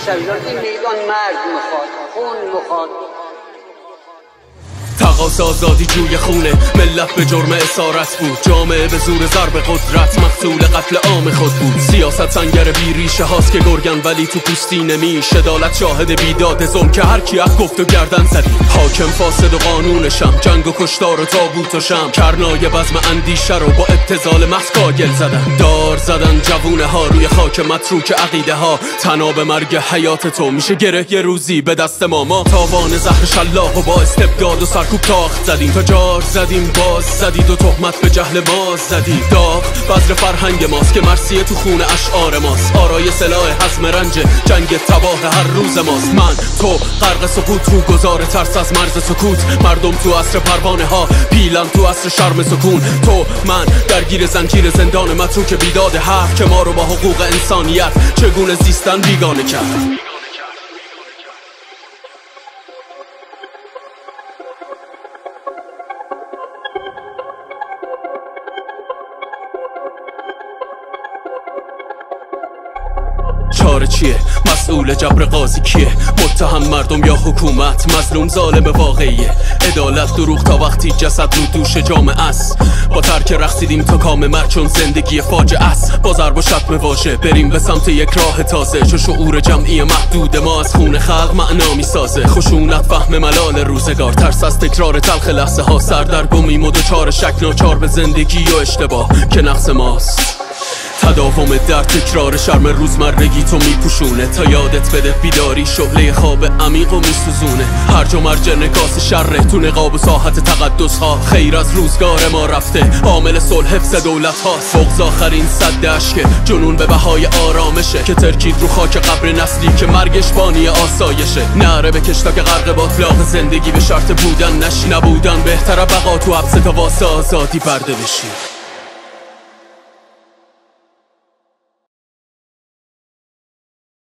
موسویان این میدان مرد میخواد، خون میخواد. تقاضا آزادی جوی خونه ملت به جرم اسارت بود، جامعه به زور ضرب قدرت مقتول قتل عام خود بود. سیاست سنگر بی ریشه هاست که گرگن ولی تو پوستی نمیش. عدالت شاهد بیداد ظلم که هر کی حق گفت و گردن زدی. حاکم فاسد و قانونشم، جنگ و کشتار و تابوت و شم. کرنای بزم اندیشه رو با ابتذال محض کاگل زدن. دار زدن جوونه ها روی خاک متروک عقیده ها. تناب مرگ حیات تو میشه گره یه روزی به دست ما تاوان زهر شلاق و با استبداد و سرکوب تاخت زدیم. تا جار زدیم باز زدید و تهمت به جهل باز زدی. داغ بذر فرهنگ ماست که مرثیه تو خون اشعار ماست. آرای سلاح حزم رنج جنگ تباه هر روز ماست. من تو غرق سکوت تو گذار ترس از مرز سکوت. مردم تو عصر پروانه ها، پیلن تو عصر شرم سکون. تو من درگیر زنجیر زندان متروک بیداد حق که ما رو با حقوق انسانیت چگونه زیستن بیگانه کرد. چاره چیه؟ مسئول جبر قاضی کیه؟ متهم مردم یا حکومت؟ مظلوم ظالم واقعیه. عدالت دروغ تا وقتی جسد رو دوش جامعه است. با ترک رقصیدیم تا کام مرگ چون زندگی فاجعه است. با ضرب و شتم واژه بریم به سمت یک راه تازه. چو شعور جمعی محدود ما از خون خلق معنا میسازه. خشونت فهم ملال روزگار، ترس از تکرار تلخ لحظه ها. سردرگمیم و دوچار شک ناچار به زندگی و اشتباه که نقص ماست. تداوم در تکرار شرم روزمرگی تو میپوشونه. تا یادت بده بیداری شعله خواب عمیق و میسوزونه. هرج و مرج نکاس شره تو نقاب و ساحت تقدس ها. خیر از روزگار ما رفته، عامل صلح حفظ دولت هاست. بغض آخرین سد اشکه، جنون به بهای آرامشه. که ترکید رو خاک قبر نسلی که مرگش بانی آسایشه. نعره بکش تا که غرق باطلاق زندگی به شرط بودن نشی. نبودن بهتره بقا تو حبس تا واسه آزادی برده بشی.